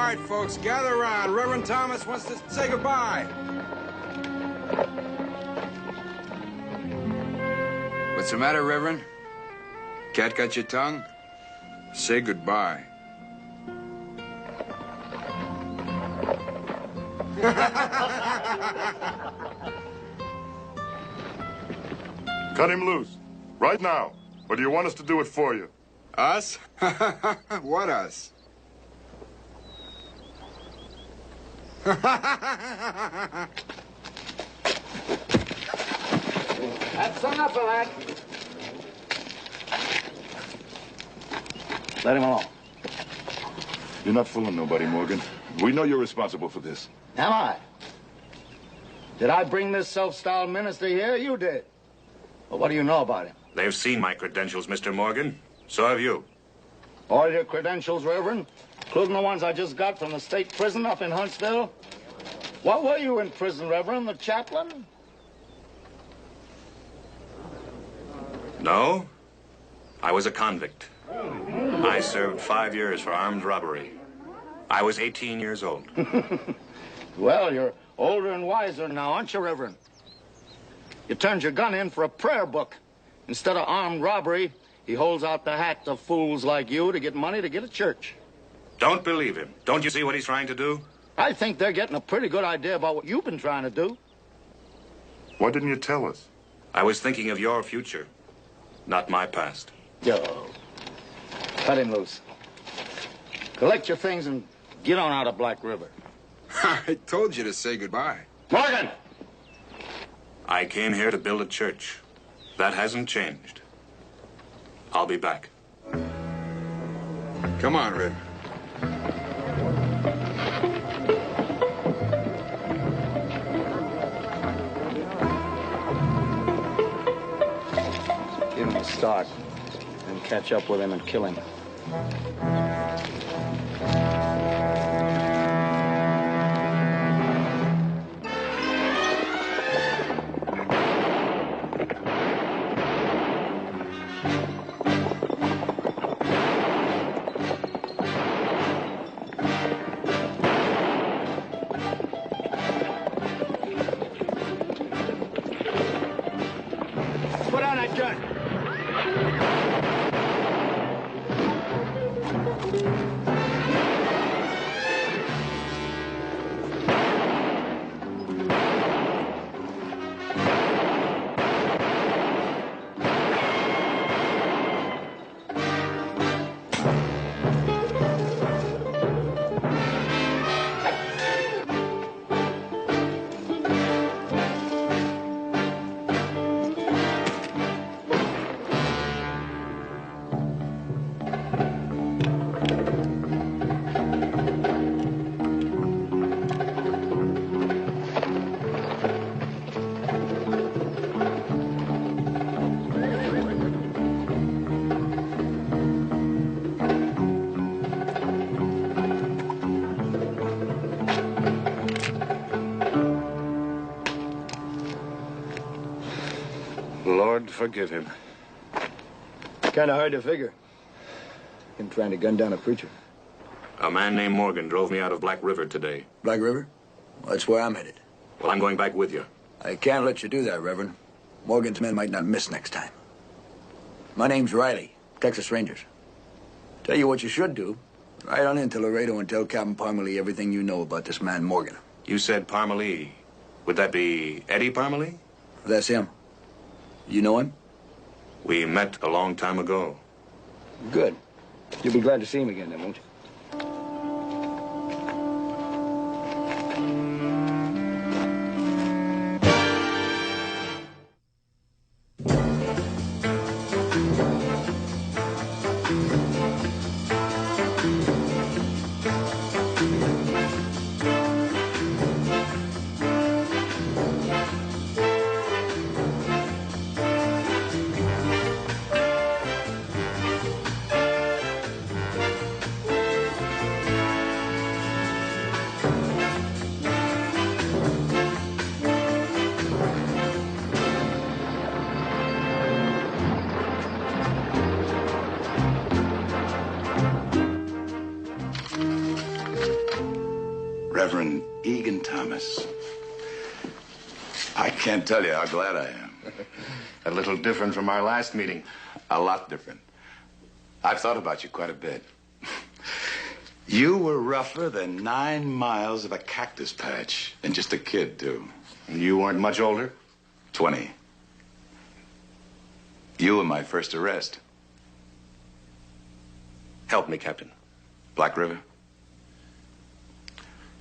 right, folks, gather around. Reverend Thomas wants to say goodbye. What's the matter, Reverend? Cat got your tongue? Say goodbye. Cut him loose. Right now. Or do you want us to do it for you? Us? What us? That's enough of that. Let him alone. You're not fooling nobody, Morgan. We know you're responsible for this. Am I? Did I bring this self-styled minister here? You did. Well, what do you know about him? They've seen my credentials, Mr. Morgan. So have you. All your credentials, Reverend, including the ones I just got from the state prison up in Huntsville? What were you in prison, Reverend? The chaplain? No. I was a convict. I served 5 years for armed robbery. I was 18 years old. Well, you're older and wiser now, aren't you, Reverend? You turned your gun in for a prayer book. Instead of armed robbery, he holds out the hat to fools like you to get money to get a church. Don't believe him. Don't you see what he's trying to do? I think they're getting a pretty good idea about what you've been trying to do. Why didn't you tell us? I was thinking of your future, not my past. Yo, cut him loose. Collect your things and get on out of Black River. I told you to say goodbye. Morgan! I came here to build a church. That hasn't changed. I'll be back. Come on, Red. Give him a start, then catch up with him and kill him. Put on that gun. Lord, forgive him. Kind of hard to figure. Him trying to gun down a preacher. A man named Morgan drove me out of Black River today. Black River? Well, that's where I'm headed. Well, I'm going back with you. I can't let you do that, Reverend. Morgan's men might not miss next time. My name's Riley, Texas Rangers. Tell you what you should do. Ride on into Laredo and tell Captain Parmalee everything you know about this man, Morgan. You said Parmalee. Would that be Eddie Parmalee? That's him. You know him? We met a long time ago. Good. You'll be glad to see him again then, won't you? I can't tell you how glad I am. A little different from our last meeting. A lot different. I've thought about you quite a bit. You were rougher than 9 miles of a cactus patch. And just a kid, too. And you weren't much older? 20. You were my first arrest. Help me, Captain. Black River?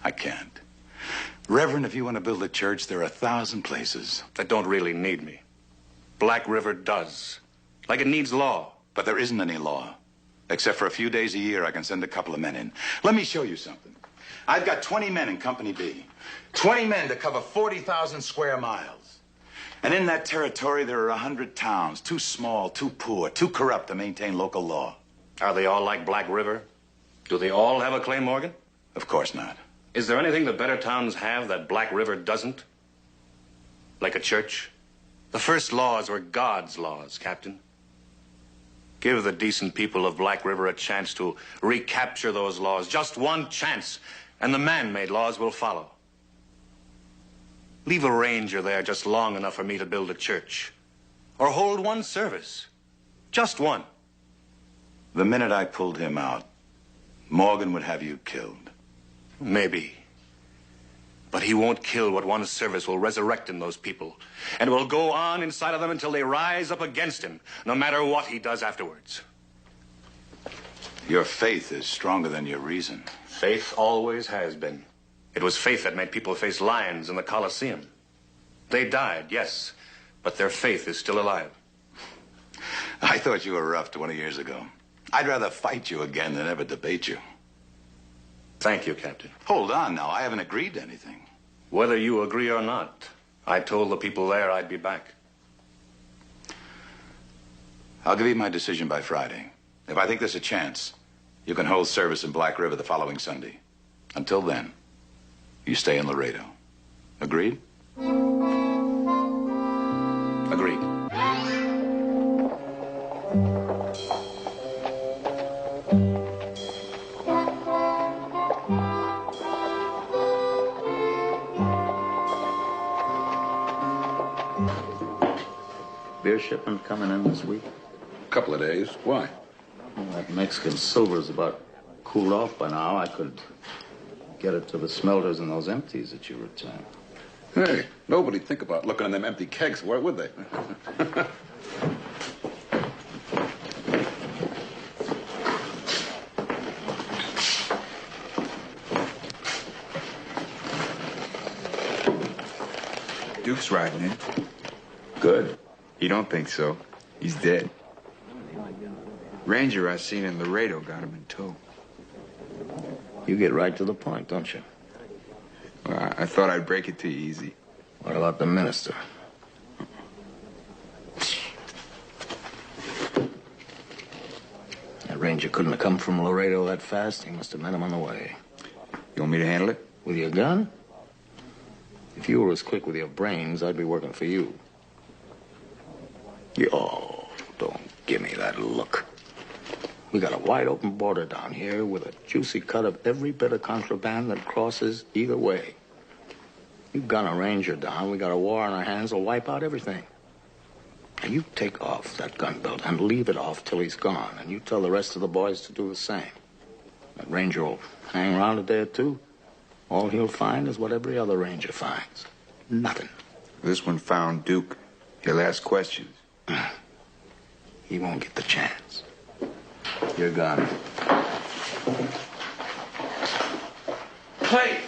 I can't. Reverend, if you want to build a church, there are 1,000 places. That don't really need me. Black River does. Like it needs law. But there isn't any law. Except for a few days a year, I can send a couple of men in. Let me show you something. I've got 20 men in Company B. 20 men to cover 40,000 square miles. And in that territory, there are 100 towns, too small, too poor, too corrupt to maintain local law. Are they all like Black River? Do they all have a claim, Morgan? Of course not. Is there anything the better towns have that Black River doesn't? Like a church? The first laws were God's laws, Captain. Give the decent people of Black River a chance to recapture those laws. Just one chance, and the man-made laws will follow. Leave a ranger there just long enough for me to build a church. Or hold one service. Just one. The minute I pulled him out, Morgan would have you killed. Maybe. But he won't kill what one service will resurrect in those people. And will go on inside of them until they rise up against him, no matter what he does afterwards. Your faith is stronger than your reason. Faith always has been. It was faith that made people face lions in the Colosseum. They died, yes, but their faith is still alive. I thought you were rough 20 years ago. I'd rather fight you again than ever debate you. Thank you, Captain. Hold on now. I haven't agreed to anything. Whether you agree or not, I told the people there I'd be back. I'll give you my decision by Friday. If I think there's a chance, you can hold service in Black River the following Sunday. Until then, you stay in Laredo. Agreed? Agreed. Beer shipment coming in this week? Couple of days. Why? Well, that Mexican silver's about cooled off by now. I could get it to the smelters and those empties that you returned. Hey, nobody'd think about looking in them empty kegs. Why would they? Duke's riding in. Good. You don't think so? He's dead. Ranger I seen in Laredo got him in tow. You get right to the point, don't you? Well, I thought I'd break it to you easy. What about the minister? That ranger couldn't have come from Laredo that fast. He must have met him on the way. You want me to handle it? With your gun? If you were as quick with your brains, I'd be working for you. Oh, don't give me that look. We got a wide open border down here with a juicy cut of every bit of contraband that crosses either way. You gun a ranger down, we got a war on our hands that'll wipe out everything. And you take off that gun belt and leave it off till he's gone, and you tell the rest of the boys to do the same. That ranger will hang around a day or two. All he'll find is what every other ranger finds. Nothing. This one found Duke. He'll ask questions. He won't get the chance. You're gone. Clay!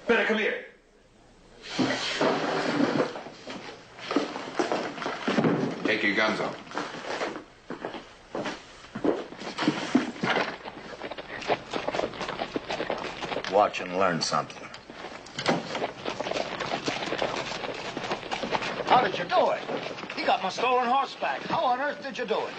Better come here. Take your guns off. Watch and learn something. How did you do it? He got my stolen horse back. How on earth did you do it?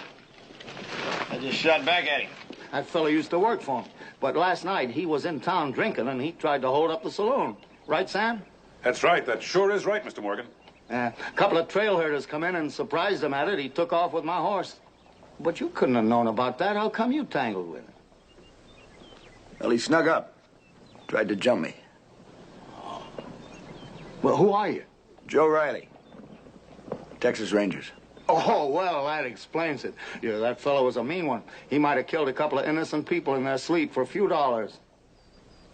I just shot back at him. That fellow used to work for him. But last night, he was in town drinking, and he tried to hold up the saloon. Right, Sam? That's right. That sure is right, Mr. Morgan. A couple of trail herders come in and surprised him at it. He took off with my horse. But you couldn't have known about that. How come you tangled with him? Well, he snuck up. Tried to jump me. Well, who are you? Joe Riley, Texas Rangers. Oh, well, that explains it. Yeah, that fellow was a mean one. He might have killed a couple of innocent people in their sleep for a few dollars.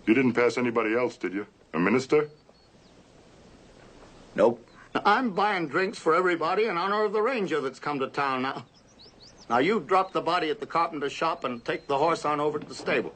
You didn't pass anybody else, did you? A minister? Nope. I'm buying drinks for everybody in honor of the ranger that's come to town now. Now, you drop the body at the carpenter's shop and take the horse on over to the stable.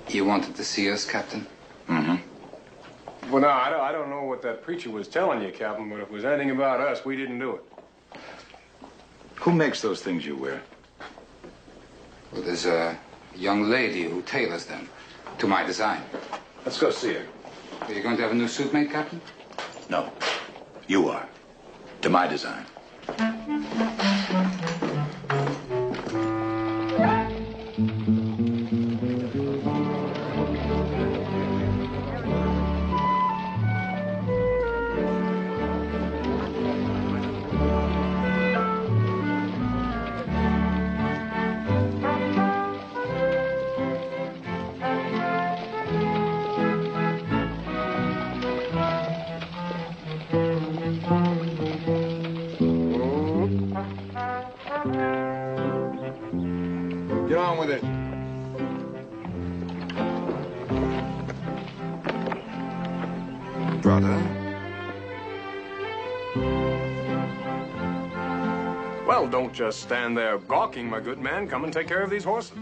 You wanted to see us, Captain? Mm-hmm. Well, no, I don't know what that preacher was telling you, Captain, but if it was anything about us, we didn't do it. Who makes those things you wear? Well, there's a young lady who tailors them to my design. Let's go see her. Are you going to have a new suit made, Captain? No. You are. To my design. Get on with it. Brother? Well, don't just stand there gawking, my good man. Come and take care of these horses.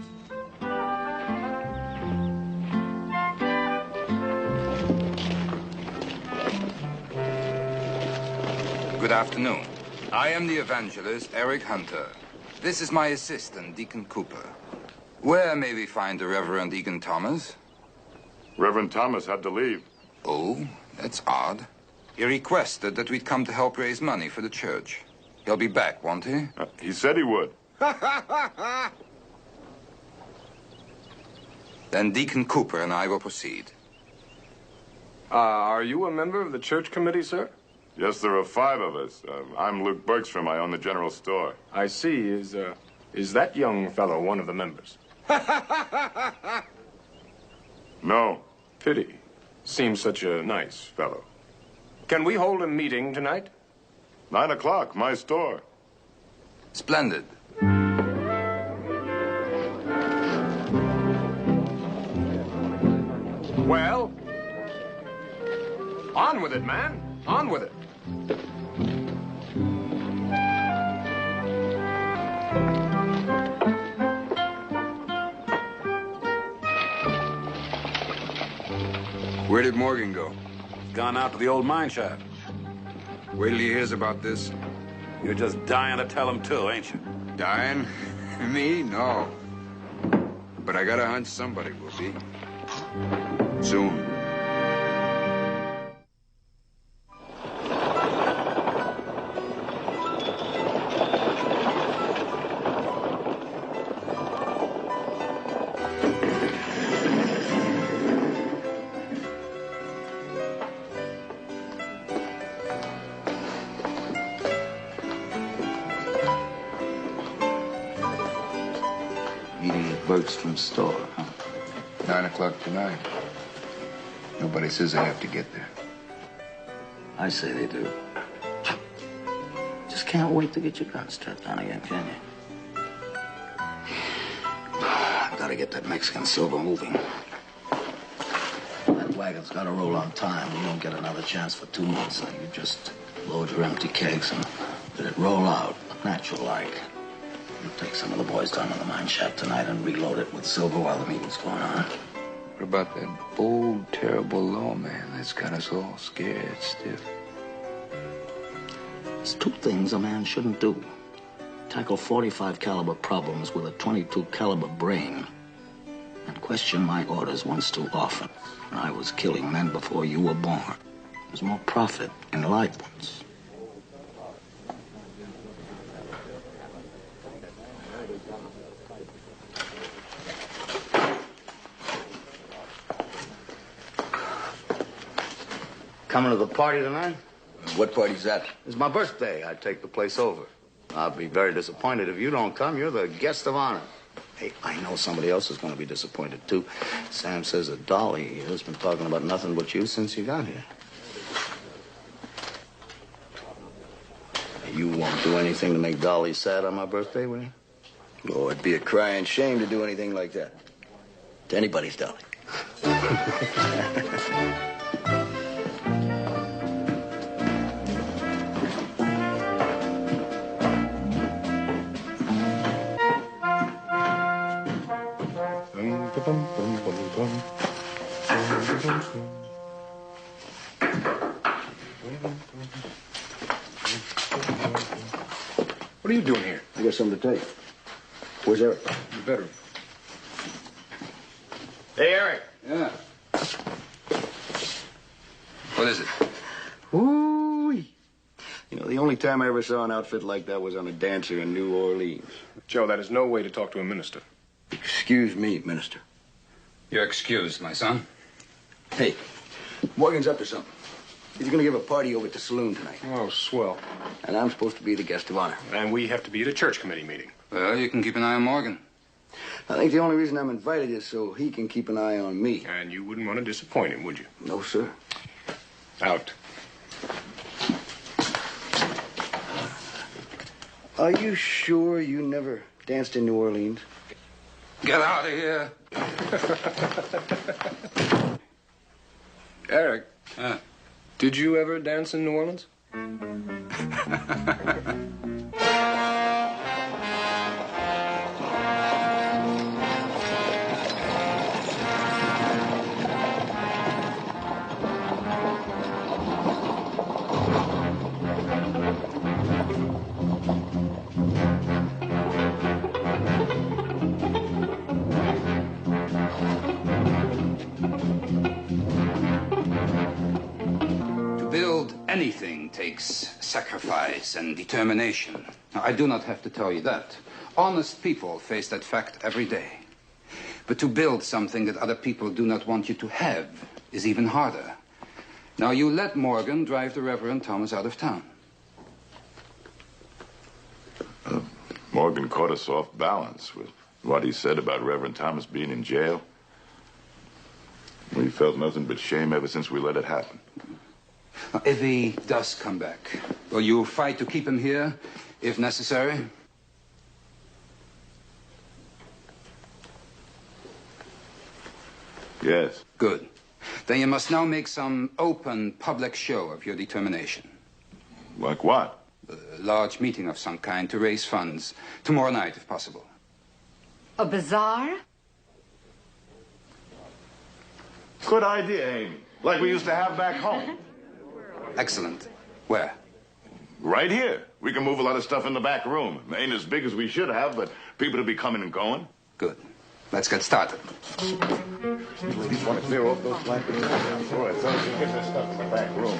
Good afternoon. I am the evangelist, Eric Hunter. This is my assistant, Deacon Cooper. Where may we find the Reverend Deacon Thomas? Reverend Thomas had to leave. Oh, that's odd. He requested that we'd come to help raise money for the church. He'll be back, won't he? He said he would. Then Deacon Cooper and I will proceed. Are you a member of the church committee, sir? Yes, there are 5 of us. I'm Luke Bergstrom. I own the general store. I see. Is that young fellow one of the members? No. Pity. Seems such a nice fellow. Can we hold a meeting tonight? 9 o'clock, my store. Splendid. Well, on with it, man. On with it. Where did Morgan go? Gone out to the old mine shaft. Wait till he hears about this. You're just dying to tell him too, ain't you? Dying? Me? No. But I got a hunch somebody will be. Soon. Meeting at Bergstrom's store, huh? 9 o'clock tonight. Nobody says I have to get there. I say they do. Just can't wait to get your gun strapped on again, can you? I gotta get that Mexican silver moving. That wagon's gotta roll on time. We don't get another chance for 2 months. Now you just load your empty kegs and let it roll out, natural-like. You take some of the boys down to the mine shaft tonight and reload it with silver while the meeting's going on. What about that bold, terrible lawman that's got us all scared stiff? There's 2 things a man shouldn't do. Tackle 45 caliber problems with a 22 caliber brain. And question my orders once too often. I was killing men before you were born. There's more profit in live ones. Coming to the party tonight? What party's that? It's my birthday. I take the place over. I'll be very disappointed if you don't come. You're the guest of honor. Hey, I know somebody else is going to be disappointed, too. Sam says that Dolly has been talking about nothing but you since you got here. You won't do anything to make Dolly sad on my birthday, will you? Oh, it'd be a crying shame to do anything like that. To anybody's Dolly. What are you doing here? I got something to tell you. Where's Eric? The bedroom. Hey, Eric. Yeah. What is it? Ooh. You know, the only time I ever saw an outfit like that was on a dancer in New Orleans. Joe, that is no way to talk to a minister. Excuse me, Minister. You're excused, my son. Hey, Morgan's up to something. He's going to give a party over at the saloon tonight. Oh, swell. And I'm supposed to be the guest of honor. And we have to be at a church committee meeting. Well, you can keep an eye on Morgan. I think the only reason I'm invited is so he can keep an eye on me. And you wouldn't want to disappoint him, would you? No, sir. Out. Are you sure you never danced in New Orleans? Get out of here. Eric, Yeah. did you ever dance in New Orleans? Anything takes sacrifice and determination. Now, I do not have to tell you that. Honest people face that fact every day. But to build something that other people do not want you to have is even harder. Now, you let Morgan drive the Reverend Thomas out of town. Morgan caught us off balance with what he said about Reverend Thomas being in jail. We felt nothing but shame ever since we let it happen. Now, if he does come back, will you fight to keep him here, if necessary? Yes. Good. Then you must now make some open, public show of your determination. Like what? A large meeting of some kind to raise funds. Tomorrow night, if possible. A bazaar? Good idea, Amy. Like we used to have back home. Excellent. Where? Right here. We can move a lot of stuff in the back room. It ain't as big as we should have, but people will be coming and going. Good. Let's get started. You ladies want to clear off those blankets? All right, so you get this stuff in the back room.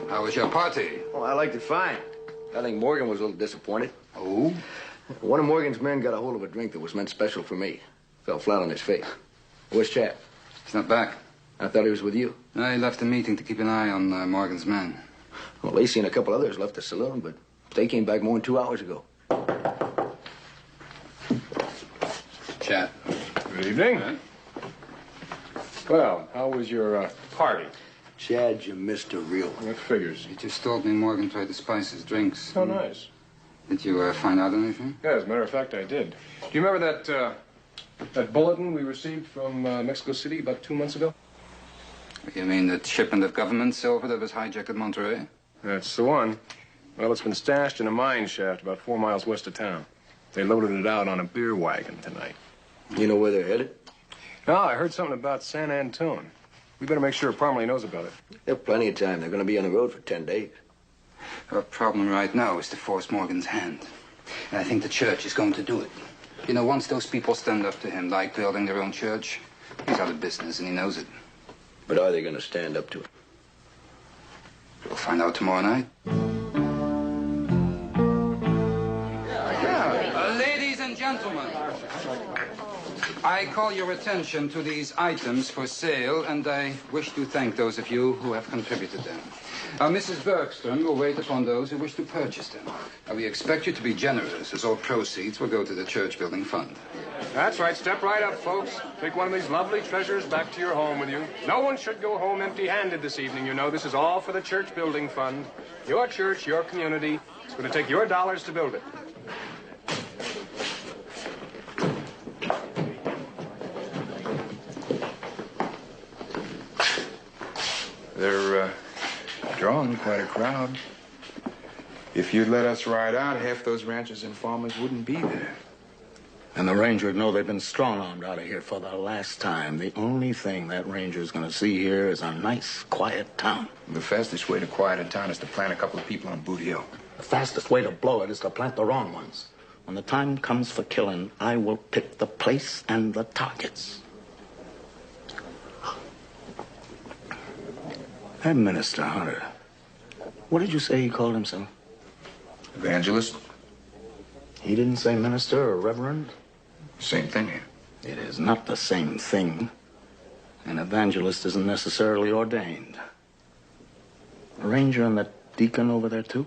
How was your party? Oh, I liked it fine. I think Morgan was a little disappointed. Oh? One of Morgan's men got a hold of a drink that was meant special for me. Fell flat on his face. Where's Chad? He's not back. I thought he was with you. No, he left the meeting to keep an eye on Morgan's men. Well, Lacey and a couple others left the saloon, but they came back more than 2 hours ago. Chad. Good evening. Well, how was your party? Chad, you missed a real one. What figures? He just told me Morgan tried to spice his drinks. Oh, nice. Did you find out anything? Yeah, as a matter of fact, I did. Do you remember that bulletin we received from Mexico City about 2 months ago? You mean that shipment of government silver that was hijacked at Monterey? That's the one. Well, it's been stashed in a mine shaft about 4 miles west of town. They loaded it out on a beer wagon tonight. You know where they're headed? No, I heard something about San Antone. We better make sure Parmalee knows about it. They have plenty of time. They're going to be on the road for 10 days. Our problem right now is to force Morgan's hand. And I think the church is going to do it. You know, once those people stand up to him, like building their own church, he's out of business and he knows it. But are they going to stand up to it? We'll find out tomorrow night. Ladies and gentlemen, I call your attention to these items for sale, and I wish to thank those of you who have contributed them. Mrs. Bergstrom will wait upon those who wish to purchase them. We expect you to be generous, as all proceeds will go to the church building fund. That's right. Step right up, folks. Take one of these lovely treasures back to your home with you. No one should go home empty-handed this evening, you know. This is all for the church building fund. Your church, your community. It's going to take your dollars to build it. They're drawing quite a crowd. If you'd let us ride out, half those ranchers and farmers wouldn't be there. And the ranger would know they've been strong-armed out of here for the last time. The only thing that ranger's going to see here is a nice, quiet town. The fastest way to quiet a town is to plant a couple of people on Boot Hill. The fastest way to blow it is to plant the wrong ones. When the time comes for killing, I will pick the place and the targets. Hey, Minister Hunter, what did you say he called himself? Evangelist? He didn't say minister or reverend? Same thing here. It is not the same thing. An evangelist isn't necessarily ordained. A ranger and that deacon over there, too?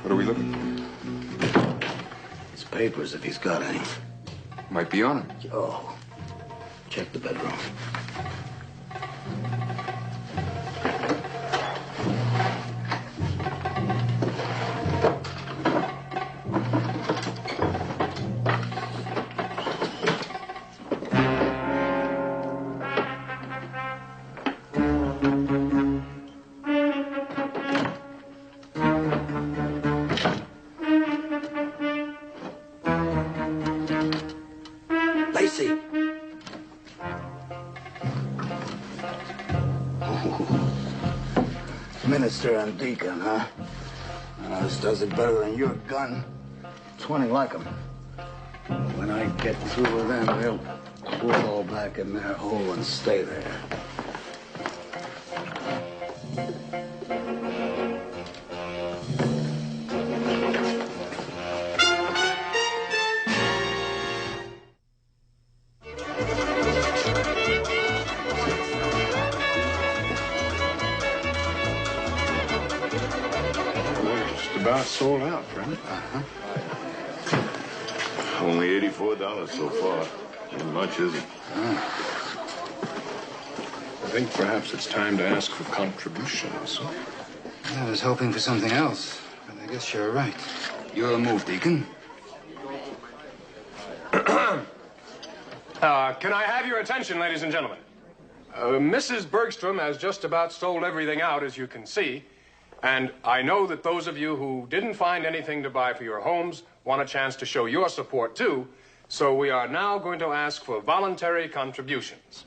What are we looking for? His papers, if he's got any. Might be on him. Oh, check the bedroom. Lacey. Minister and deacon, huh? This does it better than your gun. 20 like them. When I get through with them, they'll crawl back in their hole and stay there. About sold out, friend. Only $84 so far. Ain't much, is it? I think perhaps it's time to ask for contributions. I was hoping for something else, but I guess you're right. Your move, Deacon. Can I have your attention, ladies and gentlemen? Mrs. Bergstrom has just about sold everything out, as you can see. And I know that those of you who didn't find anything to buy for your homes want a chance to show your support, too. So we are now going to ask for voluntary contributions.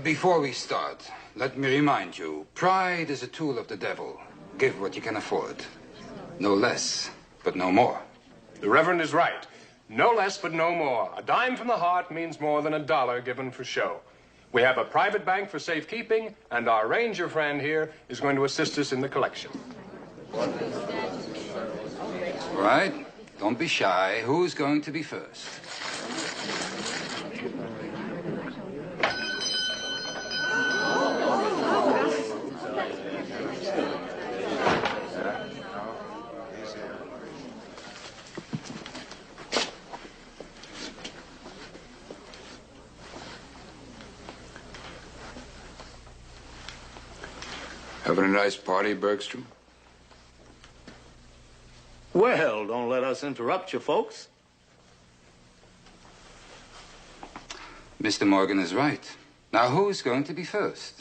Before we start, let me remind you, pride is a tool of the devil. Give what you can afford. No less, but no more. The Reverend is right. No less, but no more. A dime from the heart means more than $1 given for show. We have a private bank for safekeeping, and our ranger friend here is going to assist us in the collection. All right. Don't be shy. Who's going to be first? Having a nice party, Bergstrom? Well, don't let us interrupt you, folks. Mr. Morgan is right. Now, who's going to be first?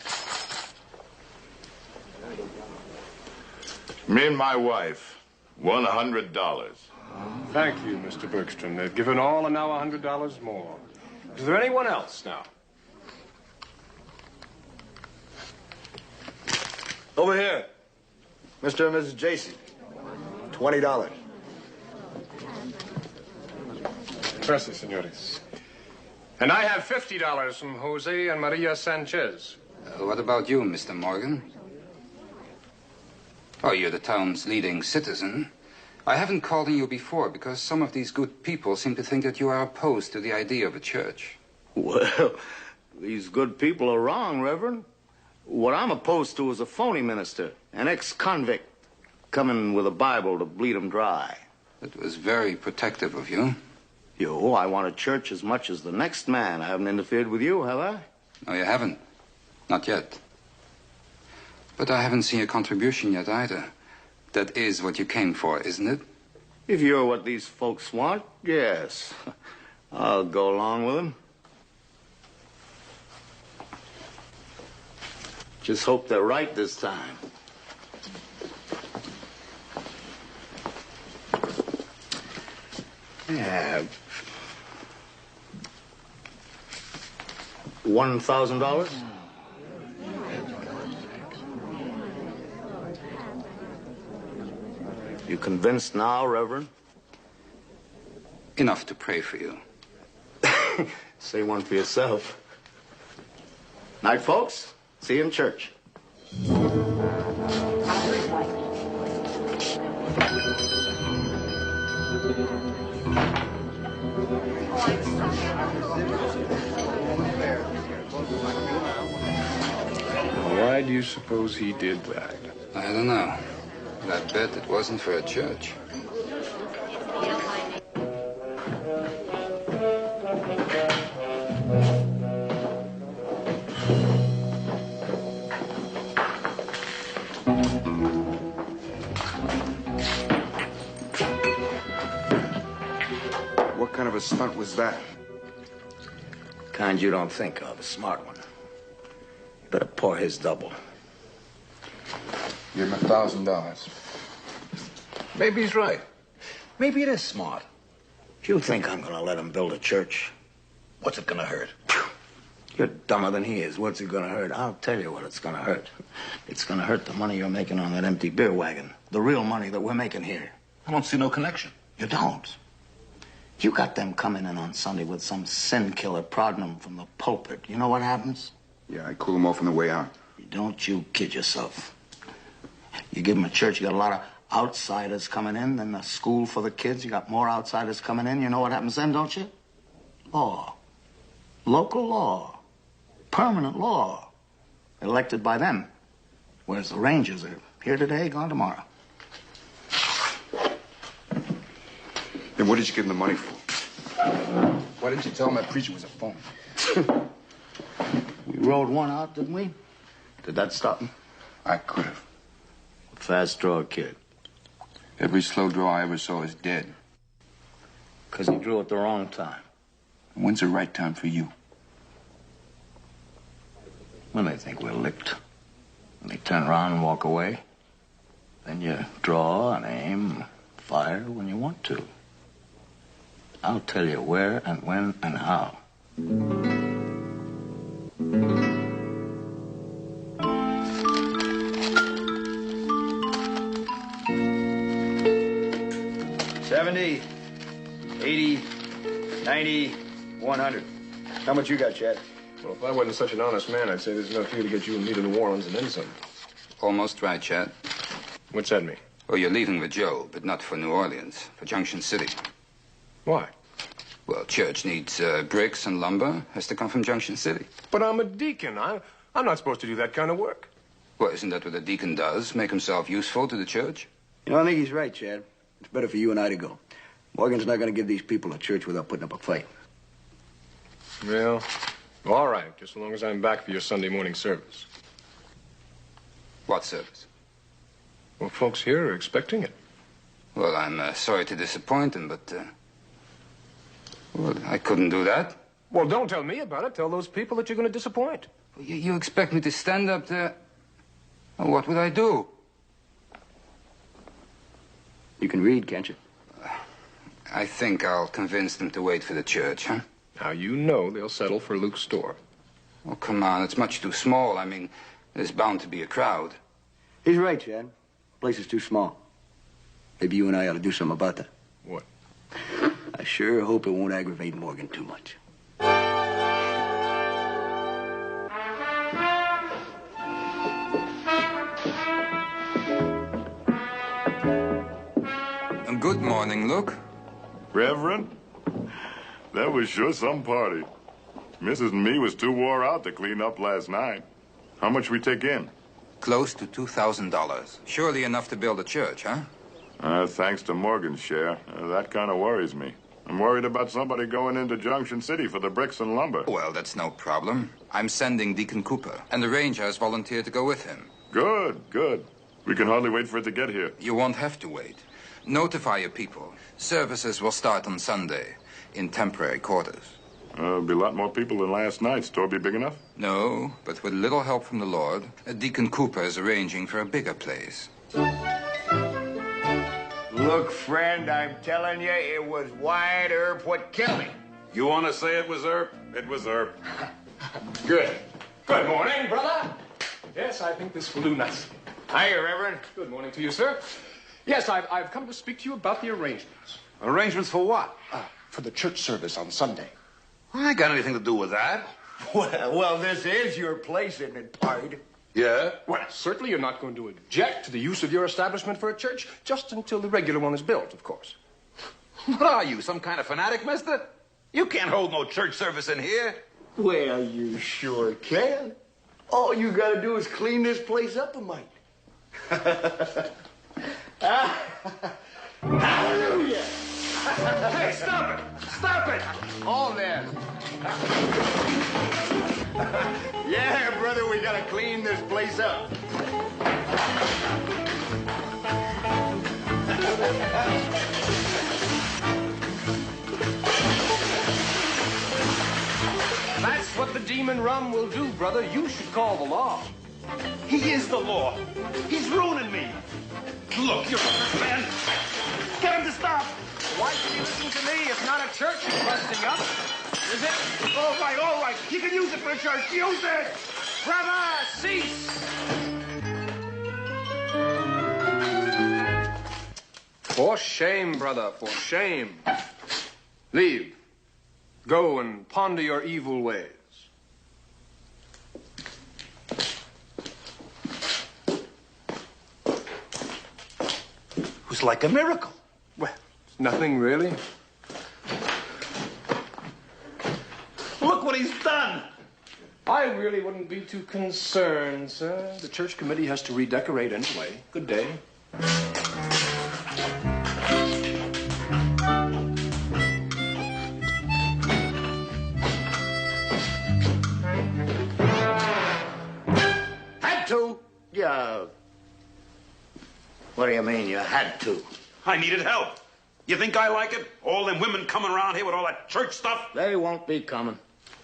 Me and my wife. $100. Thank you, Mr. Bergstrom. They've given all and now $100 more. Is there anyone else now? Over here. Mr. and Mrs. Jason. $20. Gracias, senores. And I have $50 from Jose and Maria Sanchez. What about you, Mr. Morgan? Oh, you're the town's leading citizen. I haven't called on you before because some of these good people seem to think that you are opposed to the idea of a church. Well, these good people are wrong, Reverend. What I'm opposed to is a phony minister, an ex-convict, coming with a Bible to bleed 'em dry. That was very protective of you. Yo, I want a church as much as the next man. I haven't interfered with you, have I? No, you haven't. Not yet. But I haven't seen your contribution yet either. That is what you came for, isn't it? If you're what these folks want, yes. I'll go along with them. Just hope they're right this time. Yeah. $1,000? You convinced now, Reverend? Enough to pray for you. Say one for yourself. Night, folks. See you in church. Why do you suppose he did that? I don't know. But I bet it wasn't for a church. What kind of a stunt was that? Kind you don't think of, a smart one. Better pour his double. Give him $1,000. Maybe he's right. Maybe it is smart. You think I'm gonna let him build a church? What's it gonna hurt? You're dumber than he is. What's it gonna hurt? I'll tell you what it's gonna hurt. It's gonna hurt the money you're making on that empty beer wagon. The real money that we're making here. I don't see no connection. You don't. You got them coming in on Sunday with some sin killer prodding them from the pulpit. You know what happens? Yeah, I cool him off on the way out. Don't you kid yourself. You give them a church, you got a lot of outsiders coming in, then the school for the kids, you got more outsiders coming in. You know what happens then, don't you? Law. Local law. Permanent law. Elected by them. Whereas the Rangers are here today, gone tomorrow. Then what did you give him the money for? Why didn't you tell him that preacher was a phony? We rode one out, didn't we? Did that stop him? I could have. Fast draw kid. Every slow draw I ever saw is dead. Because he drew at the wrong time. When's the right time for you? When they think we're licked. When they turn around and walk away. Then you draw and aim, fire when you want to. I'll tell you where and when and how. $70, $80, $90, $100. How much you got, Chad? Well, if I wasn't such an honest man, I'd say there's enough here to get you and me to New Orleans and then some. Almost right, Chad. What's that mean? Oh, you're leaving with Joe, but not for New Orleans, for Junction City. Why? Well, church needs bricks and lumber. Has to come from Junction City. But I'm a deacon. I'm not supposed to do that kind of work. Well, isn't that what a deacon does? Make himself useful to the church? You know, I think he's right, Chad. It's better for you and I to go. Morgan's not going to give these people a church without putting up a fight. Well, all right, just as long as I'm back for your Sunday morning service. What service? Well, folks here are expecting it. Well, I'm sorry to disappoint them, but, well, I couldn't do that. Well, don't tell me about it. Tell those people that you're going to disappoint. You expect me to stand up there? Well, what would I do? You can read, can't you? I think I'll convince them to wait for the church, huh? Now, you know they'll settle for Luke's store. Oh, come on. It's much too small. I mean, there's bound to be a crowd. He's right, Chad. The place is too small. Maybe you and I ought to do something about that. What? I sure hope it won't aggravate Morgan too much. Good morning, Luke. Reverend, that was sure some party. Mrs. and me was too wore out to clean up last night. How much we take in? Close to $2,000. Surely enough to build a church, huh? Thanks to Morgan's share. That kind of worries me. I'm worried about somebody going into Junction City for the bricks and lumber. Well, that's no problem. I'm sending Deacon Cooper, and the ranger has volunteered to go with him. Good, good. We can hardly wait for it to get here. You won't have to wait. Notify your people. Services will start on Sunday in temporary quarters. There'll be a lot more people than last night. Store be big enough? No, but with little help from the Lord, Deacon Cooper is arranging for a bigger place. Look, friend, I'm telling you, it was White Earp what killed me. You want to say it was Earp? It was Earp. Good. Good morning, brother. Yes, I think this will do nicely. Hiya, Reverend. Good morning to you, sir. Yes, I've come to speak to you about the arrangements. Arrangements for what? For the church service on Sunday. I ain't got anything to do with that. Well, this is your place, isn't it, Pard? Yeah? Well, certainly you're not going to object to the use of your establishment for a church, just until the regular one is built, of course. What are you, some kind of fanatic, mister? You can't hold no church service in here. Well, you sure can. All you gotta do is clean this place up a mite. Hallelujah! Hey, stop it! Stop it! All there. Yeah, brother, we gotta clean this place up. That's what the demon rum will do, brother. You should call the law. He is the law. He's ruining me. Look, you're a man. Get him to stop. Why should you listen to me? It's not a church you're busting up, is it? All right. You can use it for a church. Use it. Brother, cease! For shame, brother, for shame. Leave. Go and ponder your evil ways. It was like a miracle. Well, it's nothing really. Look what he's done. I really wouldn't be too concerned, sir. The church committee has to redecorate anyway. Good day. Had to? Yeah. What do you mean, you had to? I needed help. You think I like it? All them women coming around here with all that church stuff? They won't be coming.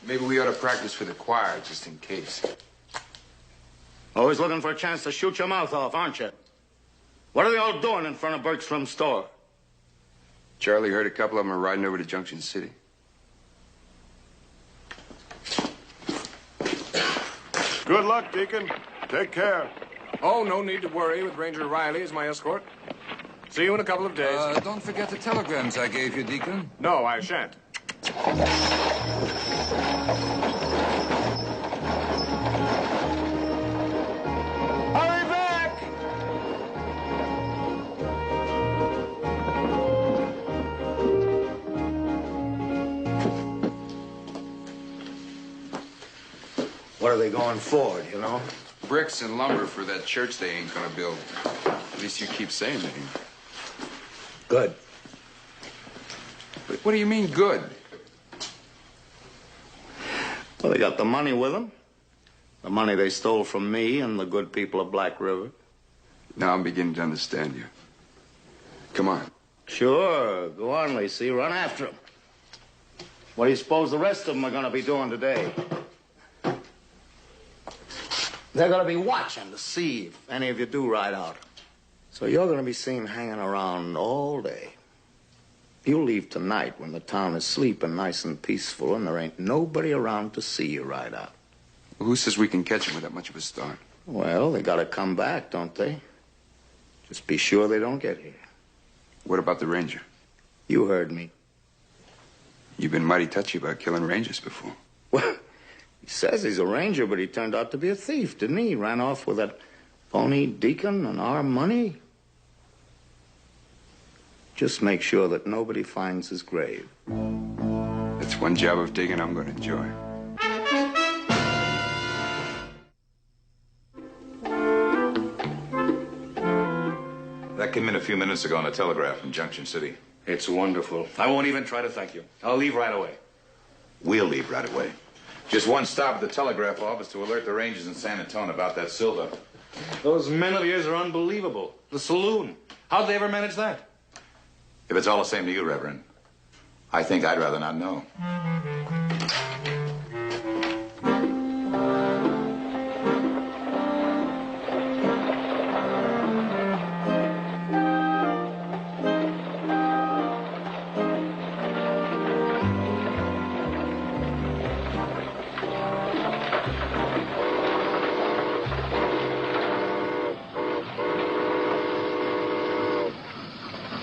Maybe we ought to practice for the choir, just in case. Always looking for a chance to shoot your mouth off, aren't you? What are they all doing in front of Bergstrom's store? Charlie heard a couple of them are riding over to Junction City. Good luck, Deacon. Take care. Oh, no need to worry with Ranger Riley as my escort. See you in a couple of days. Don't forget the telegrams I gave you, Deacon. No, I shan't. Hurry back! What are they going for, do you know? Bricks and lumber for that church they ain't gonna build. At least you keep saying that. Good. But what do you mean, good? Well, they got the money with them. The money they stole from me and the good people of Black River. Now I'm beginning to understand you. Come on. Sure. Go on, Lacey. Run after them. What do you suppose the rest of them are going to be doing today? They're going to be watching to see if any of you do ride out. So you're going to be seen hanging around all day. You'll leave tonight when the town is sleeping nice and peaceful and there ain't nobody around to see you ride out. Well, who says we can catch him with that much of a start? Well, they got to come back, don't they? Just be sure they don't get here. What about the ranger? You heard me. You've been mighty touchy about killing rangers before. Well, he says he's a ranger, but he turned out to be a thief, didn't he? He ran off with that phony deacon and our money. Just make sure that nobody finds his grave. That's one job of digging I'm going to enjoy. That came in a few minutes ago on the telegraph from Junction City. It's wonderful. I won't even try to thank you. I'll leave right away. We'll leave right away. Just one stop at the telegraph office to alert the rangers in San Antonio about that silver. Those men of yours are unbelievable. The saloon. How'd they ever manage that? If it's all the same to you, Reverend, I think I'd rather not know.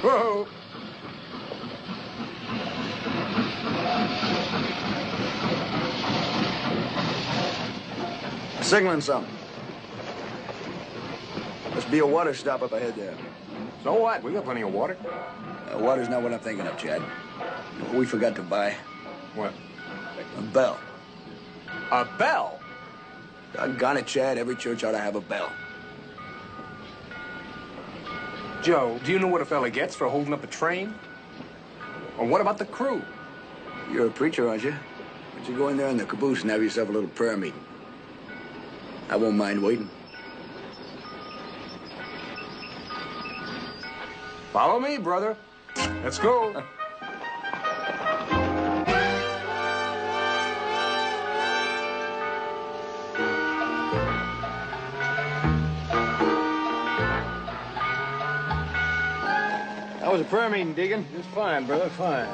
Whoa! Signaling something. Must be a water stop up ahead there. So what? We got plenty of water. Water's not what I'm thinking of, Chad. We forgot to buy What? a bell. A bell? Doggone it, Chad. Every church ought to have a bell. Joe, do you know what a fella gets for holding up a train? Or what about the crew? You're a preacher, aren't you? Why don't you go in there in the caboose and have yourself a little prayer meeting? I won't mind waiting. Follow me, brother. Let's go. How was the prayer meeting, Deacon? Just fine, brother, fine.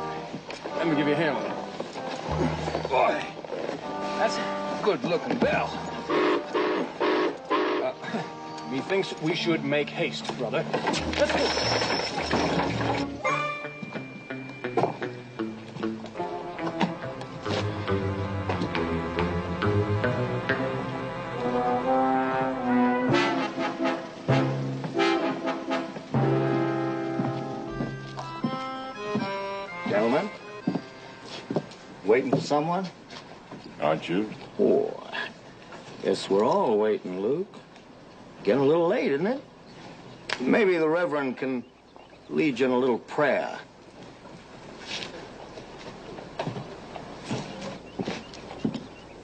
Let me give you a hand with it. Boy, that's a good-looking bell. Methinks we should make haste, brother. Let's go. Gentlemen, waiting for someone? Aren't you? Boy, guess we're all waiting, Luke. Getting a little late, isn't it? Maybe the Reverend can lead you in a little prayer.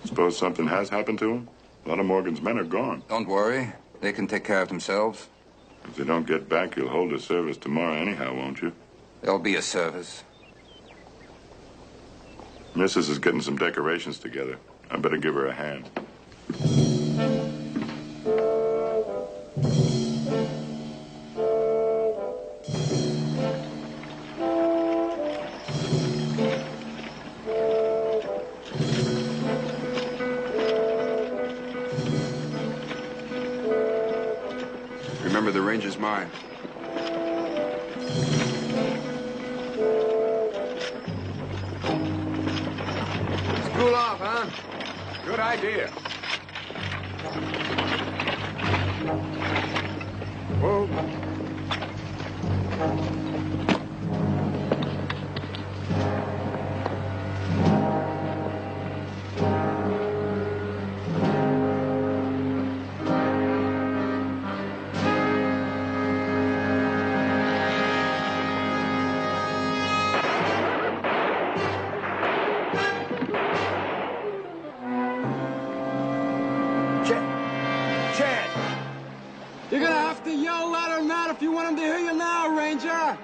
Suppose something has happened to him? A lot of Morgan's men are gone. Don't worry. They can take care of themselves. If they don't get back, you'll hold a service tomorrow anyhow, won't you? There'll be a service. Mrs. is getting some decorations together. I better give her a hand. Remember, the ranger's mine. Cool off, huh? Good idea. Whoa. You're gonna have to yell louder than that if you want him to hear you now, Ranger!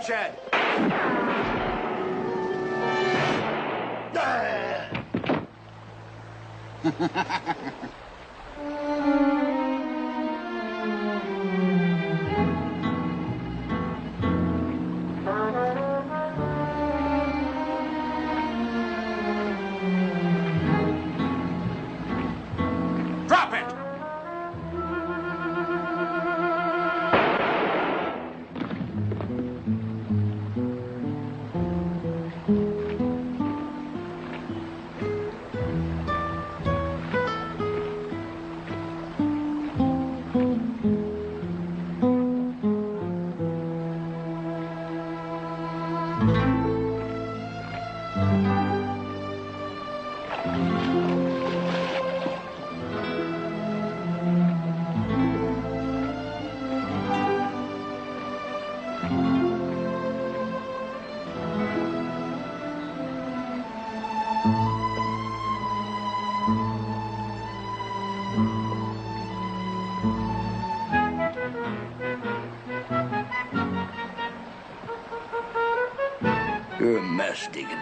Chad. Drop it! You're a mess, Deacon.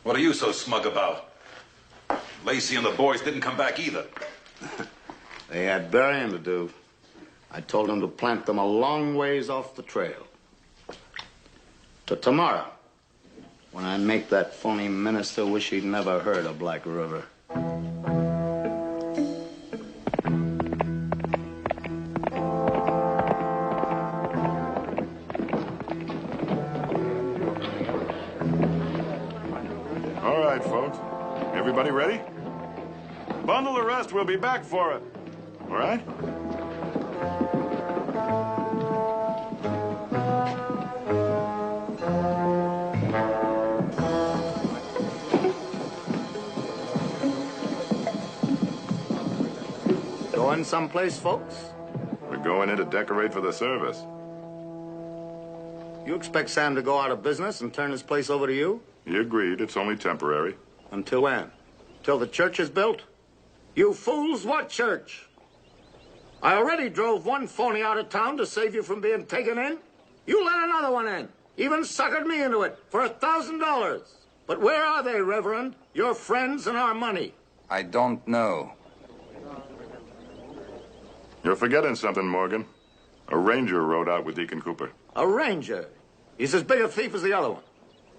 What are you so smug about? Lacey and the boys didn't come back either. They had burying to do. I told them to plant them a long ways off the trail. To tomorrow, when I make that phony minister wish he'd never heard of Black River. All right, folks. Everybody ready? Bundle the rest. We'll be back for it. All right? Going someplace, folks? We're going in to decorate for the service. You expect Sam to go out of business and turn his place over to you? He agreed. It's only temporary. Until when? Till the church is built? You fools, what church? I already drove one phony out of town to save you from being taken in. You let another one in. Even suckered me into it for $1,000. But where are they, Reverend? Your friends and our money. I don't know. You're forgetting something, Morgan. A ranger rode out with Deacon Cooper. A ranger? He's as big a thief as the other one.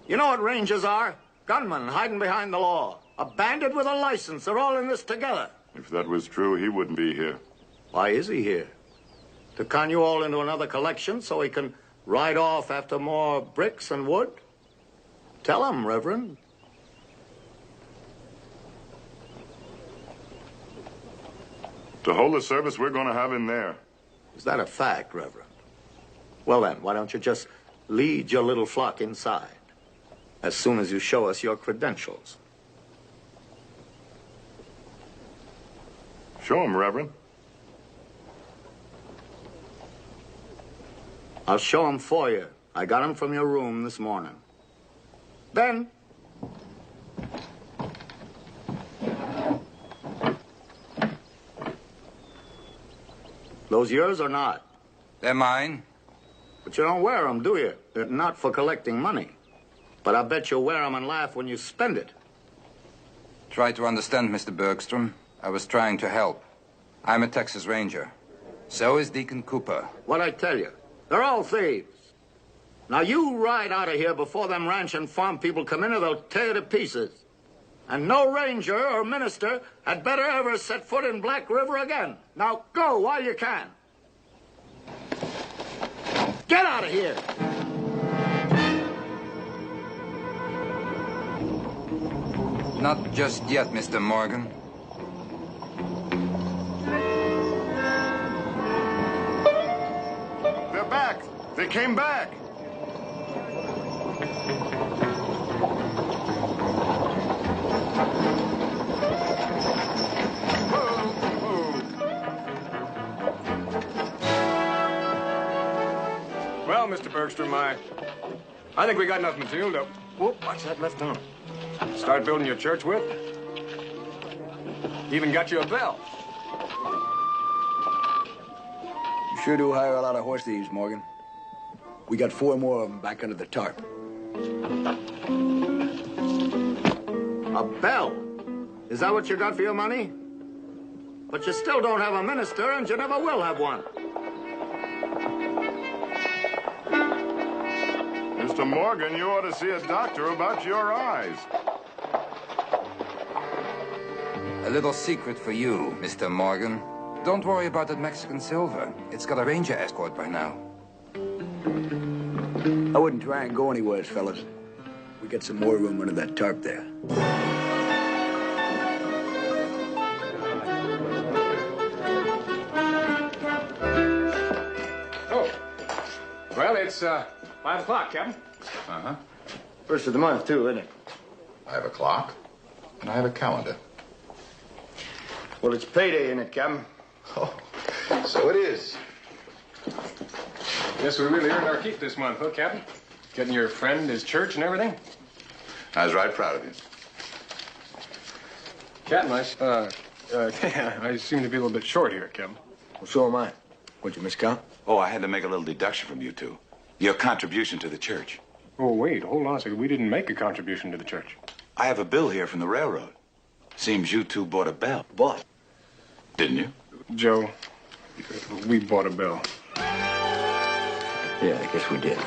You know what rangers are? Gunmen hiding behind the law. A bandit with a license. They're all in this together. If that was true, he wouldn't be here. Why is he here? To con you all into another collection so he can ride off after more bricks and wood? Tell him, Reverend. To hold the service we're going to have in there. Is that a fact, Reverend? Well then, why don't you just lead your little flock inside as soon as you show us your credentials? Show him, Reverend. I'll show him for you. I got him from your room this morning. Ben. Those yours or not? They're mine. But you don't wear them, do you? They're not for collecting money. But I bet you wear them and laugh when you spend it. Try to understand, Mr. Bergstrom. I was trying to help. I'm a Texas Ranger. So is Deacon Cooper. What'd I tell you? They're all thieves. Now you ride out of here before them ranch and farm people come in or they'll tear you to pieces. And no ranger or minister had better ever set foot in Black River again. Now go while you can. Get out of here! Not just yet, Mr. Morgan. They're back. They came back. Well, Mr. Bergstrom, I think we got enough material to... Whoop, watch that left arm. Start building your church with. Even got you a bell. You sure do hire a lot of horse thieves, Morgan. We got 4 more of them back under the tarp. A bell? Is that what you got for your money? But you still don't have a minister, and you never will have one. Mr. Morgan, you ought to see a doctor about your eyes. A little secret for you, Mr. Morgan. Don't worry about that Mexican silver. It's got a ranger escort by now. I wouldn't try and go anywhere, fellas. We got some more room under that tarp there. Oh. Well, it's 5 o'clock, Captain. Uh-huh. First of the month, too, isn't it? I have a clock, and I have a calendar. Well, it's payday, isn't it, Captain? Oh, so it is. Guess we really earned our keep this month, huh, Captain? Getting your friend his church and everything? I was right proud of you. Captain, I seem to be a little bit short here, Captain. Well, so am I. What'd you miscount? Oh, I had to make a little deduction from you two. Your contribution to the church. Oh, wait, hold on a second. We didn't make a contribution to the church. I have a bill here from the railroad. Seems you two bought a bell. Bought? Didn't you? Joe, we bought a bell. Yeah, I guess we did.